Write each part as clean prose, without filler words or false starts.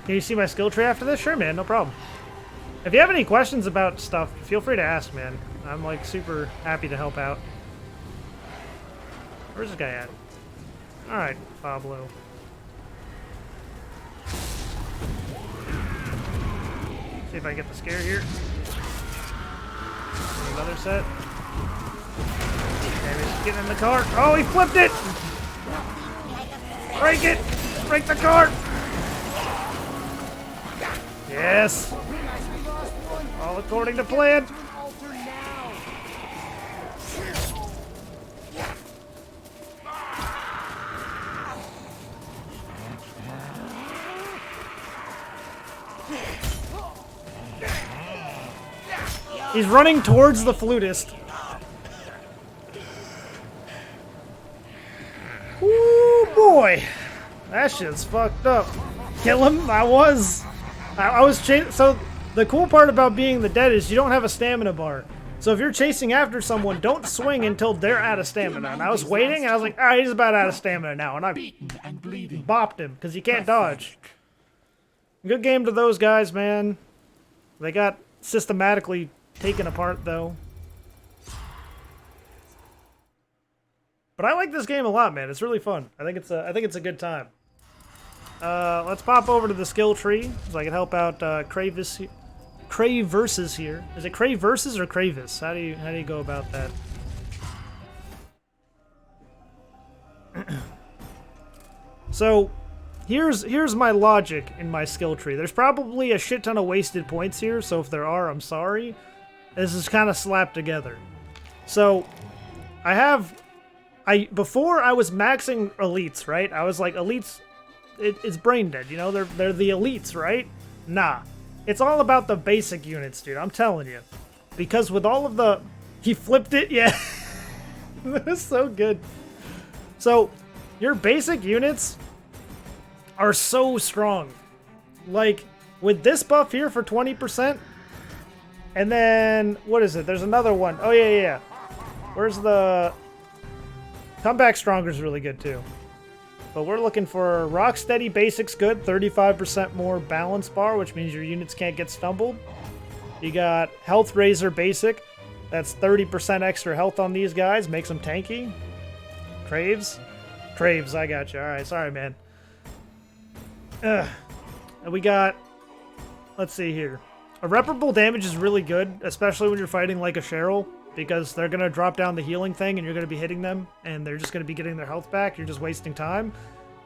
Can you see my skill tree after this? Sure, man, no problem. If you have any questions about stuff, feel free to ask, man. I'm like super happy to help out. Where's this guy at? Alright, Pablo. See if I can get the scare here. Another set. Okay, he's getting in the car. Oh, he flipped it! Break it! Break the car! Yes! All according to plan. He's running towards the flutist. Ooh, boy. That shit's fucked up. Kill him? I was chasing. So, the cool part about being the dead is you don't have a stamina bar. So, if you're chasing after someone, don't swing until they're out of stamina. And I was waiting, and I was like, alright, he's about out of stamina now. And I bopped him, because he can't dodge. Good game to those guys, man. They got systematically taken apart, though. But I like this game a lot, man. It's really fun. I think it's a good time. Let's pop over to the skill tree so I can help out Craversus here. Is it Craversus or Cravis? How do you go about that? So, here's my logic in my skill tree. There's probably a shit ton of wasted points here, so if there are, I'm sorry. This is kind of slapped together. So, before I was maxing elites, right? I was like, elites, it's brain dead, you know? They're the elites, right? Nah. It's all about the basic units, dude. I'm telling you. Because with all of the... He flipped it? Yeah. That is so good. So, your basic units are so strong. Like, with this buff here for 20%, and then, what is it? There's another one. Oh, yeah. Where's the... Comeback Stronger is really good, too. But we're looking for Rocksteady Basics good, 35% more balance bar, which means your units can't get stumbled. You got Health Razor Basic. That's 30% extra health on these guys. Makes them tanky. Craves, I got you. Alright, sorry, man. And we got... Let's see here. Irreparable damage is really good, especially when you're fighting like a Cheryl, because they're going to drop down the healing thing and you're going to be hitting them, and they're just going to be getting their health back. You're just wasting time.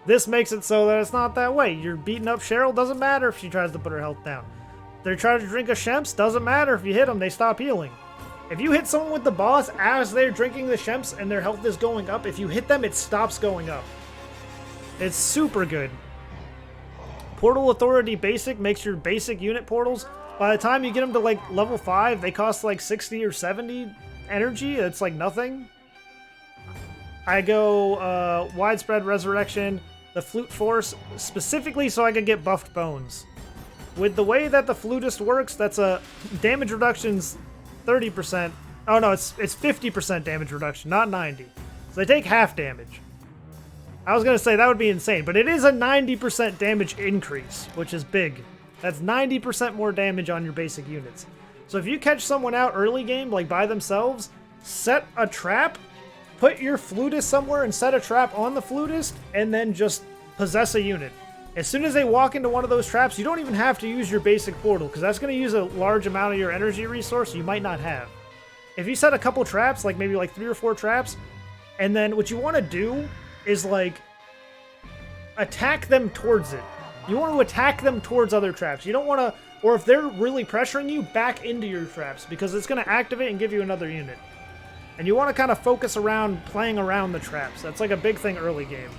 This makes it so that it's not that way. You're beating up Cheryl, doesn't matter if she tries to put her health down. They're trying to drink a Shemps, doesn't matter if you hit them, they stop healing. If you hit someone with the boss as they're drinking the Shemps and their health is going up, if you hit them, it stops going up. It's super good. Portal Authority Basic makes your basic unit portals. By the time you get them to like level 5, they cost like 60 or 70 energy. It's like nothing. I go Widespread Resurrection, the Flute Force, specifically so I can get buffed bones. With the way that the flutist works, that's a damage reduction's 30%. Oh no, it's 50% damage reduction, not 90. So they take half damage. I was going to say that would be insane, but it is a 90% damage increase, which is big. That's 90% more damage on your basic units. So if you catch someone out early game, like by themselves, set a trap, put your flutist somewhere and set a trap on the flutist, and then just possess a unit. As soon as they walk into one of those traps, you don't even have to use your basic portal, because that's going to use a large amount of your energy resource you might not have. If you set a couple traps, like maybe like 3 or 4 traps, and then what you want to do is like attack them towards it. You want to attack them towards other traps. You don't want to, or if they're really pressuring you, back into your traps, because it's going to activate and give you another unit. And you want to kind of focus around playing around the traps. That's like a big thing early game.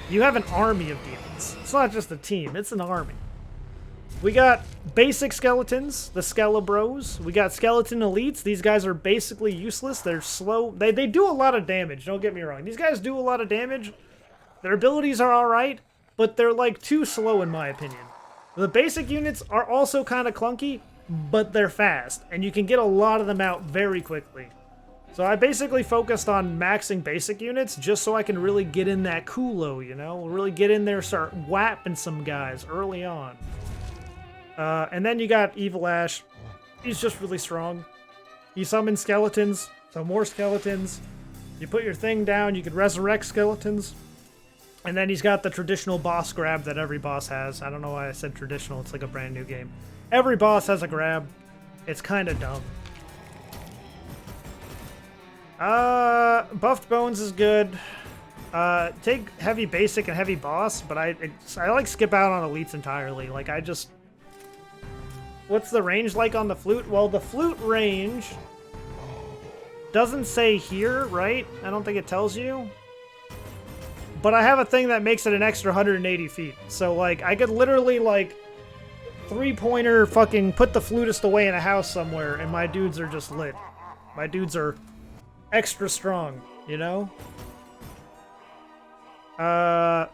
You have an army of demons. It's not just a team, it's an army. We got basic skeletons, the Skelebros. We got skeleton elites. These guys are basically useless. They're slow. They do a lot of damage, don't get me wrong. These guys do a lot of damage. Their abilities are alright, but they're like too slow in my opinion. The basic units are also kind of clunky, but they're fast, and you can get a lot of them out very quickly. So I basically focused on maxing basic units just so I can really get in that culo, you know? Really get in there, start whapping some guys early on. And then you got Evil Ash. He's just really strong. He summons skeletons, so more skeletons. You put your thing down, you can resurrect skeletons. And then he's got the traditional boss grab that every boss has. I don't know why I said traditional, it's like a brand new game. Every boss has a grab. It's kind of dumb. Buffed Bones is good. Take heavy basic and heavy boss, but I like skip out on elites entirely. Like I just... What's the range like on the flute? Well, the flute range doesn't say here, right? I don't think it tells you. But I have a thing that makes it an extra 180 feet. So, like, I could literally, like, three-pointer fucking put the flutist away in a house somewhere, and my dudes are just lit. My dudes are extra strong, you know? I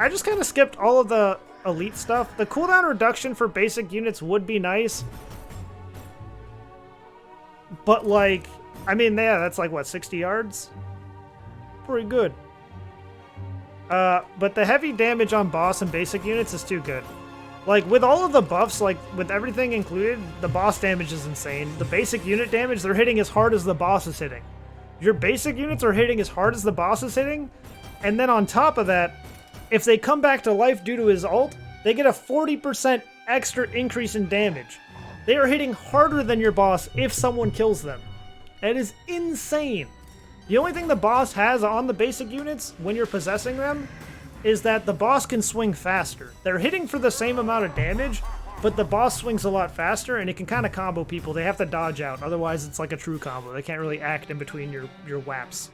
just kind of skipped all of the elite stuff. The cooldown reduction for basic units would be nice. But, like, I mean, yeah, that's like, what, 60 yards? Pretty good. But the heavy damage on boss and basic units is too good. Like, with all of the buffs, like, with everything included, the boss damage is insane. The basic unit damage, they're hitting as hard as the boss is hitting. Your basic units are hitting as hard as the boss is hitting, and then on top of that, if they come back to life due to his ult, they get a 40% extra increase in damage. They are hitting harder than your boss if someone kills them. That is insane. The only thing the boss has on the basic units when you're possessing them is that the boss can swing faster. They're hitting for the same amount of damage, but the boss swings a lot faster and it can kind of combo people. They have to dodge out, otherwise it's like a true combo. They can't really act in between your whaps.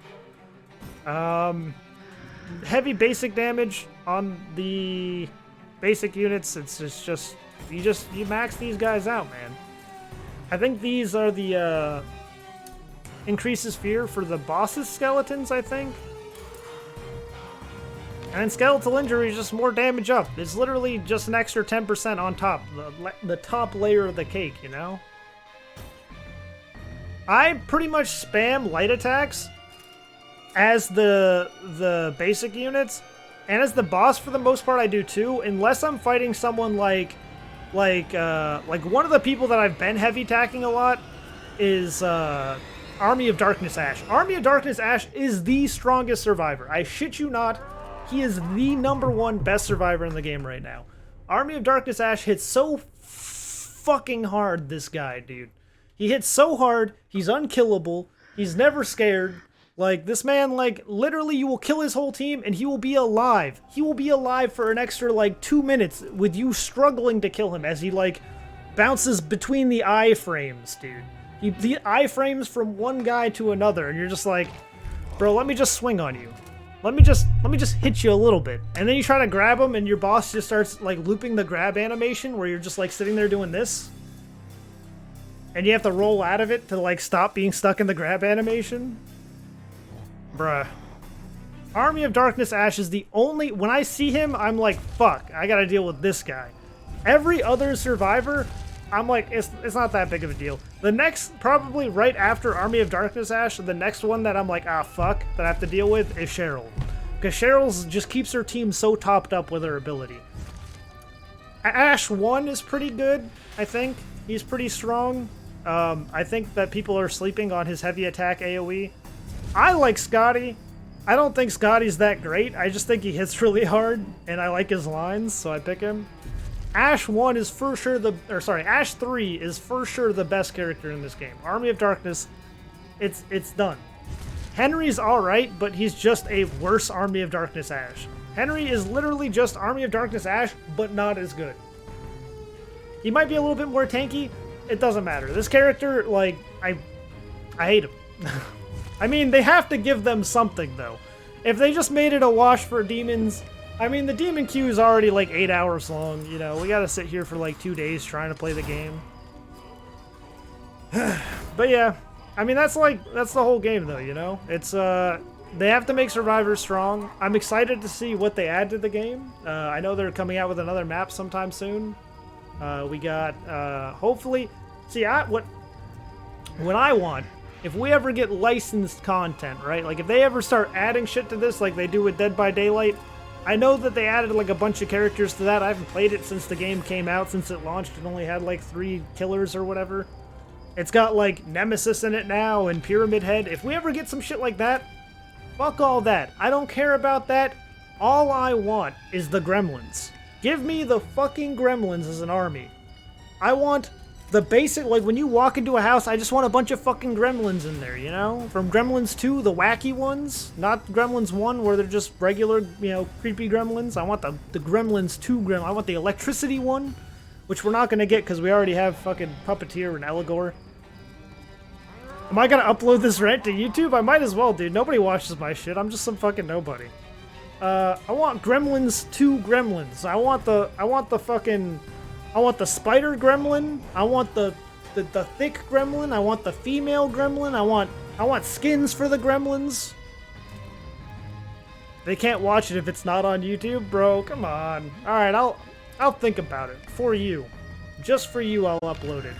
Heavy basic damage on the basic units, it's just you max these guys out, man. I think these are the increases fear for the boss's skeletons, I think. And then skeletal injury is just more damage up. It's literally just an extra 10% on top. The top layer of the cake, you know? I pretty much spam light attacks as the basic units. And as the boss, for the most part, I do too. Unless I'm fighting someone like one of the people that I've been heavy attacking a lot is Army of Darkness Ash. Army of Darkness Ash is the strongest survivor. I shit you not. He is the #1 best survivor in the game right now. Army of Darkness Ash hits so fucking hard, this guy, dude. He hits so hard, he's unkillable, he's never scared. Like, this man, like, literally you will kill his whole team and he will be alive. He will be alive for an extra, like, 2 minutes with you struggling to kill him as he, like, bounces between the iframes, dude. The iframes from one guy to another, and you're just like, bro, let me just swing on you. Let me just hit you a little bit. And then you try to grab him and your boss just starts, like, looping the grab animation where you're just, like, sitting there doing this. And you have to roll out of it to, like, stop being stuck in the grab animation. Bruh. Army of Darkness Ash is the only... When I see him, I'm like, fuck, I gotta deal with this guy. Every other survivor, I'm like, it's not that big of a deal. The next, probably right after Army of Darkness Ash, the next one that I'm like, ah, fuck, that I have to deal with is Cheryl. Because Cheryl just keeps her team so topped up with her ability. Ash 1 is pretty good, I think. He's pretty strong. I think that people are sleeping on his heavy attack AoE. I like Scotty. I don't think Scotty's that great. I just think he hits really hard, and I like his lines, so I pick him. Ash 1 is for sure Ash 3 is for sure the best character in this game. Army of Darkness, it's done. Henry's alright, but he's just a worse Army of Darkness Ash. Henry is literally just Army of Darkness Ash, but not as good. He might be a little bit more tanky. It doesn't matter. This character, like, I hate him. I mean, they have to give them something, though. If they just made it a wash for demons... I mean, the demon queue is already, like, 8 hours long, you know? We gotta sit here for, like, 2 days trying to play the game. But, yeah. I mean, that's the whole game, though, you know? It's, they have to make survivors strong. I'm excited to see what they add to the game. I know they're coming out with another map sometime soon. We got, hopefully... See, what I want if we ever get licensed content, right? Like, if they ever start adding shit to this like they do with Dead by Daylight, I know that they added, like, a bunch of characters to that. I haven't played it since the game came out. Since it launched, it only had, like, 3 killers or whatever. It's got, like, Nemesis in it now and Pyramid Head. If we ever get some shit like that, fuck all that. I don't care about that. All I want is the gremlins. Give me the fucking gremlins as an army. I want the basic, like, when you walk into a house, I just want a bunch of fucking gremlins in there, you know? From Gremlins 2, the wacky ones, not Gremlins 1 where they're just regular, you know, creepy gremlins. I want the Gremlins 2 gremlin. I want the electricity one, which we're not gonna get because we already have fucking Puppeteer and Eligor. Am I gonna upload this rant to YouTube? I might as well, dude. Nobody watches my shit. I'm just some fucking nobody. I want Gremlins 2 gremlins. I want the spider gremlin. I want the thick gremlin. I want the female gremlin. I want skins for the gremlins. They can't watch it if it's not on YouTube, bro. Come on. All right, I'll think about it for you. Just for you, I'll upload it.